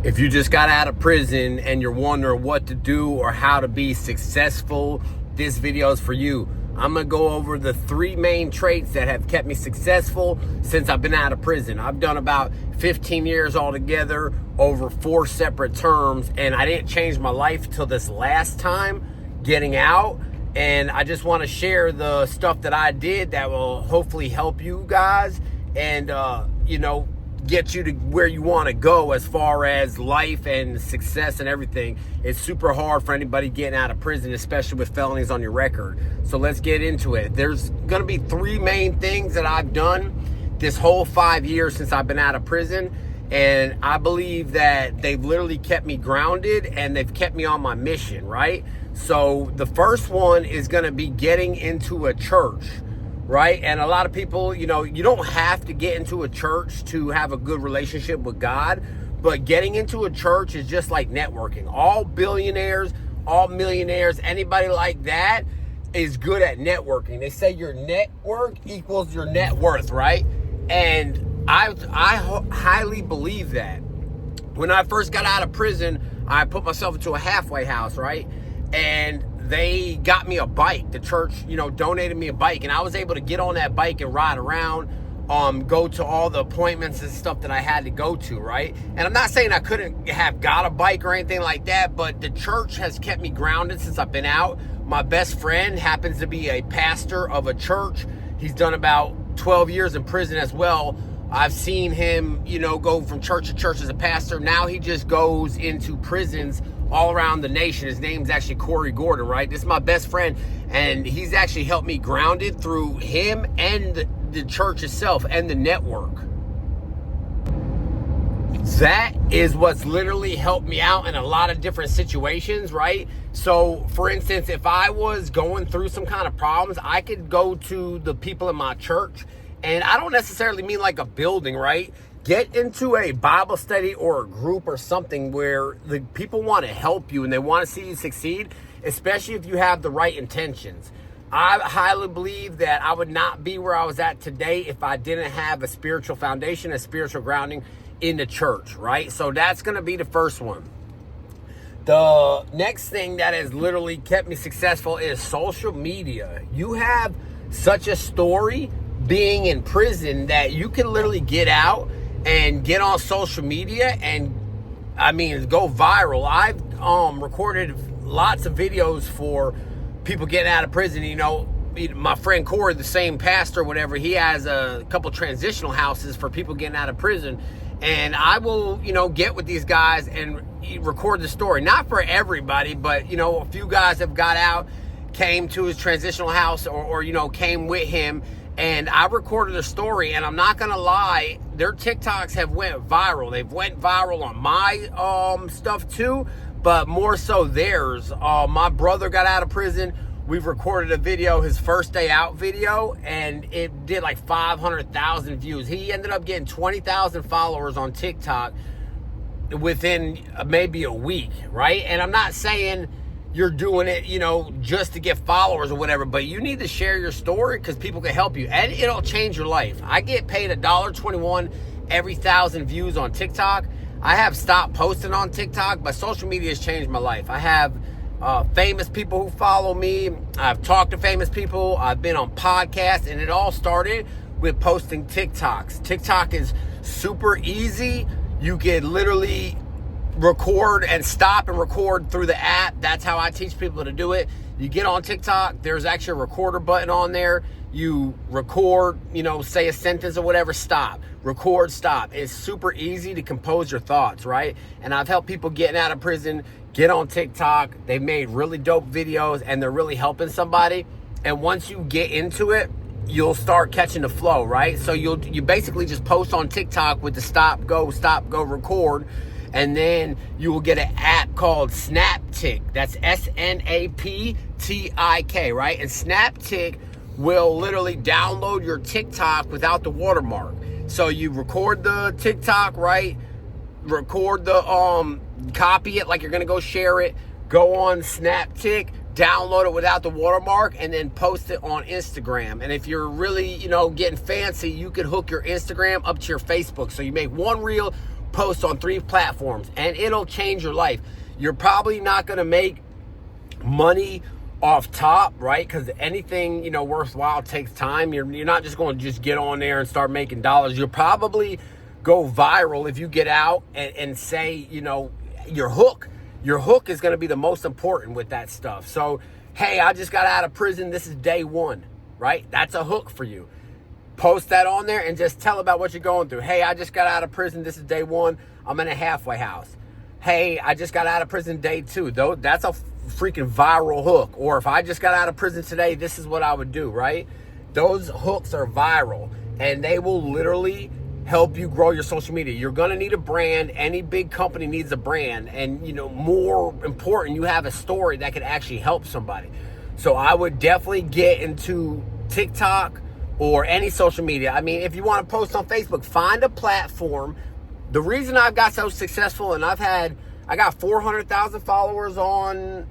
If you just got out of prison and you're wondering what to do or how to be successful, this video is for you. I'm going to go over the 3 main traits that have kept me successful since I've been out of prison. I've done about 15 years altogether over 4 separate terms, and I didn't change my life till this last time getting out. And I just want to share the stuff that I did that will hopefully help you guys and, get you to where you want to go as far as life and success and everything. It's super hard for anybody getting out of prison, especially with felonies on your record. So let's get into it. There's going to be 3 main things that I've done this whole 5 years since I've been out of prison. And I believe that they've literally kept me grounded and they've kept me on my mission, right? So the first one is going to be getting into a church. Right? And a lot of people, you don't have to get into a church to have a good relationship with God, but getting into a church is just like networking. All billionaires, all millionaires, anybody like that is good at networking. They say your network equals your net worth, right? And I highly believe that. When I first got out of prison, I put myself into a halfway house, right? And they got me a bike. The church, donated me a bike, and I was able to get on that bike and ride around, go to all the appointments and stuff that I had to go to, right? And I'm not saying I couldn't have got a bike or anything like that, but the church has kept me grounded since I've been out. My best friend happens to be a pastor of a church. He's done about 12 years in prison as well. I've seen him, go from church to church as a pastor. Now he just goes into prisons all around the nation. His name's actually Corey Gordon, right? This is my best friend, and he's actually helped me grounded through him and the church itself and the network. That is what's literally helped me out in a lot of different situations, right? So, for instance, if I was going through some kind of problems, I could go to the people in my church, and I don't necessarily mean like a building, right? Get into a Bible study or a group or something where the people want to help you and they want to see you succeed, especially if you have the right intentions. I highly believe that I would not be where I was at today if I didn't have a spiritual foundation, a spiritual grounding in the church, right? So that's going to be the first one. The next thing that has literally kept me successful is social media. You have such a story being in prison that you can literally get out and get on social media and, go viral. I've recorded lots of videos for people getting out of prison. My friend Corey, the same pastor, whatever, he has a couple transitional houses for people getting out of prison. And I will, get with these guys and record the story. Not for everybody, but, a few guys have got out, came to his transitional house or came with him. And I recorded a story, and I'm not going to lie, their TikToks have went viral. They've went viral on my stuff too, but more so theirs. My brother got out of prison. We've recorded a video, his first day out video, and it did like 500,000 views. He ended up getting 20,000 followers on TikTok within maybe a week, right? And I'm not saying you're doing it, just to get followers or whatever, but you need to share your story because people can help you and it'll change your life. I get paid $1.21 every 1,000 views on TikTok. I have stopped posting on TikTok, but social media has changed my life. I have famous people who follow me. I've talked to famous people. I've been on podcasts, and it all started with posting TikToks. TikTok is super easy. You can literally record and stop and record through the app. That's how I teach people to do it. You get on TikTok, there's actually a recorder button on there. You record, say a sentence or whatever, stop, record, stop. It's super easy to compose your thoughts, right? And I've helped people getting out of prison get on TikTok. They've made really dope videos and they're really helping somebody. And once you get into it, you'll start catching the flow, right? So you basically just post on TikTok with the stop, go, record. And then you will get an app called Snaptik. That's SNAPTIK, right? And Snaptik will literally download your TikTok without the watermark. So you record the TikTok, right? Record the copy it like you're gonna go share it. Go on Snaptik, download it without the watermark, and then post it on Instagram. And if you're really, getting fancy, you can hook your Instagram up to your Facebook. So you make one reel, post on 3 platforms, and it'll change your life. You're probably not going to make money off top, right? Because anything, worthwhile takes time. You're not just going to just get on there and start making dollars. You'll probably go viral if you get out and say, your hook is going to be the most important with that stuff. So, hey, I just got out of prison. This is day 1, right? That's a hook for you. Post that on there and just tell about what you're going through. Hey, I just got out of prison. This is day 1. I'm in a halfway house. Hey, I just got out of prison day 2. Though that's a freaking viral hook. Or if I just got out of prison today, this is what I would do, right? Those hooks are viral, and they will literally help you grow your social media. You're going to need a brand. Any big company needs a brand. And, more important, you have a story that could actually help somebody. So I would definitely get into TikTok or any social media. I mean, if you want to post on Facebook, find a platform. The reason I've got so successful, and I got 400,000 followers on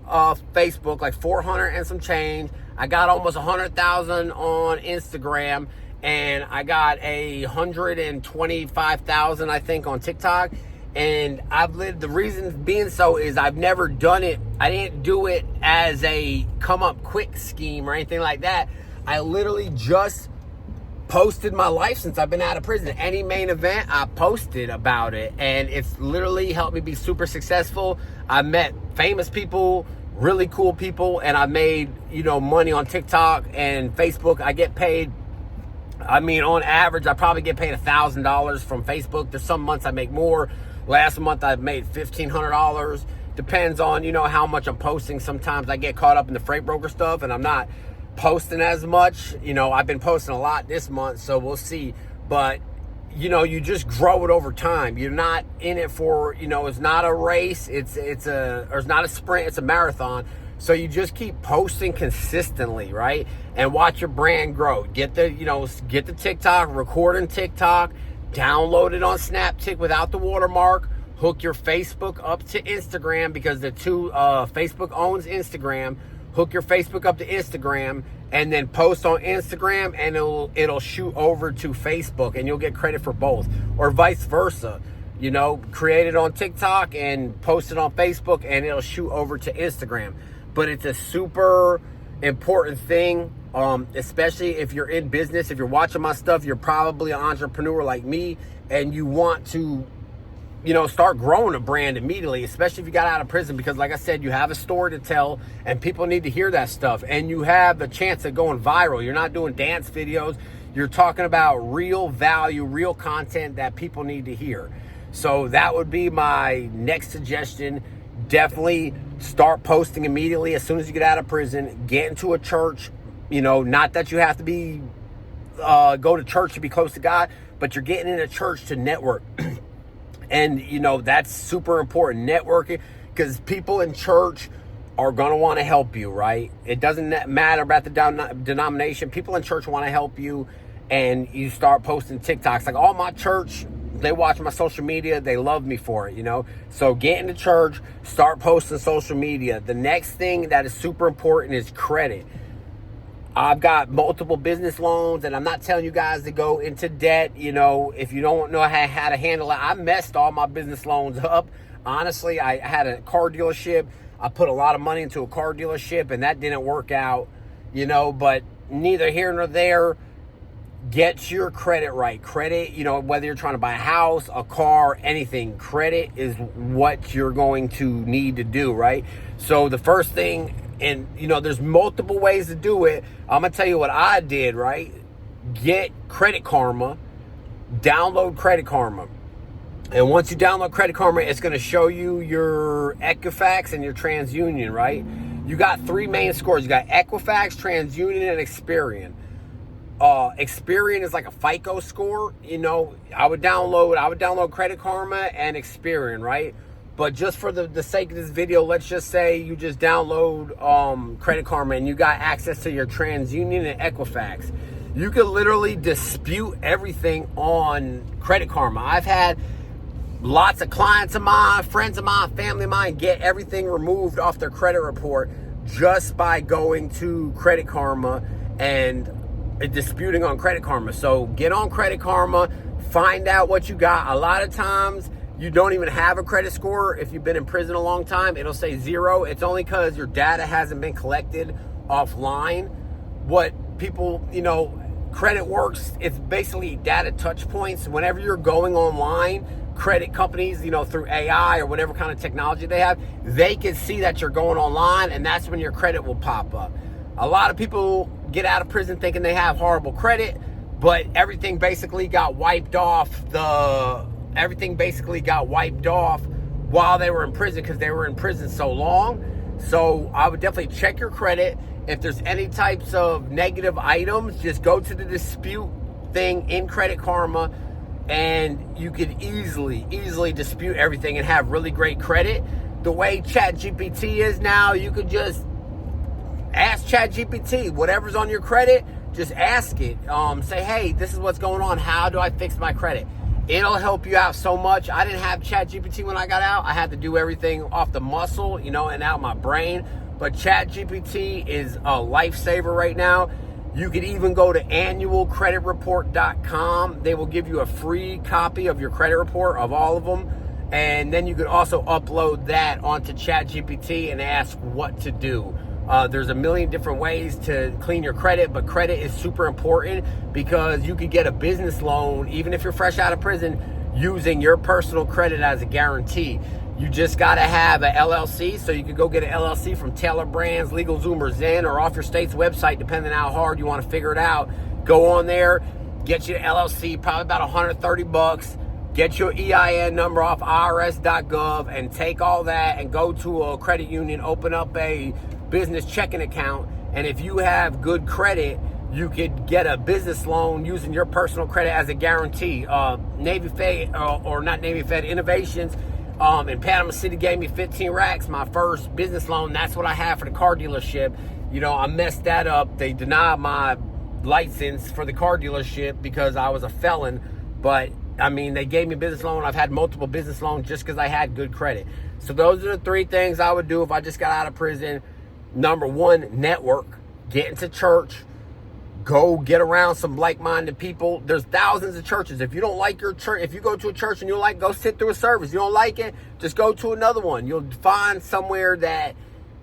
Facebook, like 400 and some change. I got almost 100,000 on Instagram, and I got 125,000, I think, on TikTok. And the reason being so is I've never done it. I didn't do it as a come up quick scheme or anything like that. I literally just posted my life since I've been out of prison. Any main event, I posted about it, and it's literally helped me be super successful. I met famous people, really cool people, and I made, money on TikTok and Facebook. I get paid, on average, I probably get paid $1,000 from Facebook. There's some months I make more. Last month I made $1,500. Depends on, how much I'm posting. Sometimes I get caught up in the freight broker stuff, and I'm not posting as much. I've been posting a lot this month, so we'll see. But you just grow it over time. You're not in it for, it's not a race, it's not a sprint, it's a marathon. So you just keep posting consistently, right? And watch your brand grow. Get the TikTok, record in TikTok, download it on Snapchat without the watermark. Hook your Facebook up to Instagram, because Facebook owns Instagram. Hook your Facebook up to Instagram, and then post on Instagram, and it'll shoot over to Facebook, and you'll get credit for both, or vice versa. Create it on TikTok and post it on Facebook, and it'll shoot over to Instagram. But it's a super important thing, especially if you're in business. If you're watching my stuff, you're probably an entrepreneur like me, and you want to start growing a brand immediately, especially if you got out of prison, because like I said, you have a story to tell, and people need to hear that stuff, and you have the chance of going viral. You're not doing dance videos. You're talking about real value, real content that people need to hear. So that would be my next suggestion. Definitely start posting immediately as soon as you get out of prison. Get into a church. Not that you have to be go to church to be close to God, but you're getting in a church to network. And, that's super important, networking, because people in church are going to want to help you, right? It doesn't matter about the denomination. People in church want to help you, and you start posting TikToks. Like all my church, they watch my social media. They love me for it, So get into church, start posting social media. The next thing that is super important is credit. I've got multiple business loans, and I'm not telling you guys to go into debt. If you don't know how to handle it, I messed all my business loans up. Honestly, I had a car dealership. I put a lot of money into a car dealership, and that didn't work out, but neither here nor there. Get your credit right. Credit, whether you're trying to buy a house, a car, anything, credit is what you're going to need to do, right? So the first thing, and there's multiple ways to do it. I'm gonna tell you what I did, right? Get Credit Karma, download Credit Karma, and once you download Credit Karma, it's gonna show you your Equifax and your TransUnion, right? You got 3 main scores. You got Equifax, TransUnion, and Experian. Experian is like a FICO score. I would download Credit Karma and Experian, right? But just for the sake of this video, let's just say you just download Credit Karma and you got access to your TransUnion and Equifax. You could literally dispute everything on Credit Karma. I've had lots of clients of mine, friends of mine, family of mine get everything removed off their credit report just by going to Credit Karma and disputing on Credit Karma. So get on Credit Karma, find out what you got. A lot of times you don't even have a credit score. If you've been in prison a long time, it'll say 0. It's only because your data hasn't been collected offline. What people, credit works, it's basically data touch points. Whenever you're going online, credit companies, through AI or whatever kind of technology they have, they can see that you're going online, and that's when your credit will pop up. A lot of people get out of prison thinking they have horrible credit, but everything basically got wiped off while they were in prison because they were in prison so long. So I would definitely check your credit. If there's any types of negative items, just go to the dispute thing in Credit Karma, and you could easily dispute everything and have really great credit. The way ChatGPT is now, you could just ask ChatGPT whatever's on your credit. Just ask it. Say, hey, this is what's going on. How do I fix my credit? It'll help you out so much. I didn't have ChatGPT when I got out. I had to do everything off the muscle, and out my brain. But ChatGPT is a lifesaver right now. You could even go to annualcreditreport.com. They will give you a free copy of your credit report of all of them. And then you could also upload that onto ChatGPT and ask what to do. There's a million different ways to clean your credit, but credit is super important because you could get a business loan, even if you're fresh out of prison, using your personal credit as a guarantee. You just got to have an LLC, so you could go get an LLC from Taylor Brands, LegalZoom, or Zen, or off your state's website, depending on how hard you want to figure it out. Go on there, get you an LLC, probably about $130. Get your EIN number off IRS.gov and take all that and go to a credit union, open up a business checking account. And if you have good credit, you could get a business loan using your personal credit as a guarantee. Navy Fed, or not Navy Fed, Innovations in Panama City gave me 15 racks, my first business loan. That's what I had for the car dealership. I messed that up. They denied my license for the car dealership because I was a felon. But, they gave me a business loan. I've had multiple business loans just because I had good credit. So those are the 3 things I would do if I just got out of prison. Number 1, network. Get into church. Go get around some like-minded people. There's thousands of churches. If you don't like your church, if you go to a church and you like, go sit through a service. You don't like it, just go to another one. You'll find somewhere that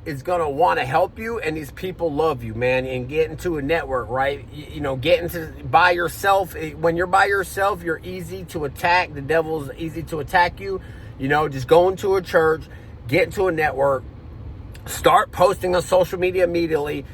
is going to want to help you, and these people love you, man. And get into a network, right? Get into by yourself. When you're by yourself, you're easy to attack. The devil's easy to attack you. Just go into a church, get into a network, start posting on social media immeditely.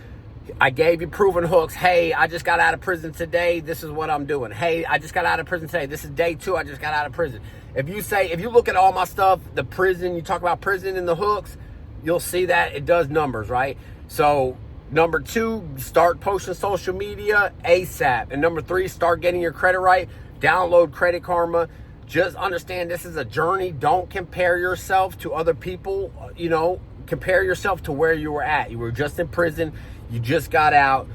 I gave you proven hooks. Hey, I just got out of prison today. This is what I'm doing. Hey, I just got out of prison today. This is day 2. I just got out of prison. If you look at all my stuff, the prison, you talk about prison and the hooks, you'll see that it does numbers, right? So number 2, start posting social media ASAP. And number 3, start getting your credit right. Download Credit Karma. Just understand this is a journey. Don't compare yourself to other people. Compare yourself to where you were at. You were just in prison. You just got out.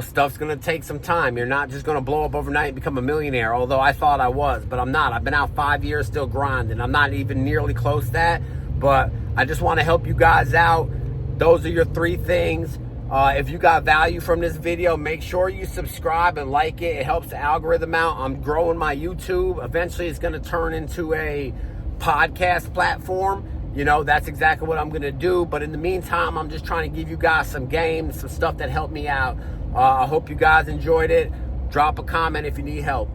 Stuff's going to take some time. You're not just going to blow up overnight and become a millionaire, although I thought I was, but I'm not. I've been out 5 years still grinding. I'm not even nearly close to that, but I just want to help you guys out. Those are your 3 things. If you got value from this video, make sure you subscribe and like it. It helps the algorithm out. I'm growing my YouTube. Eventually, it's going to turn into a podcast platform. That's exactly what I'm going to do. But in the meantime, I'm just trying to give you guys some games, some stuff that helped me out. I hope you guys enjoyed it. Drop a comment if you need help.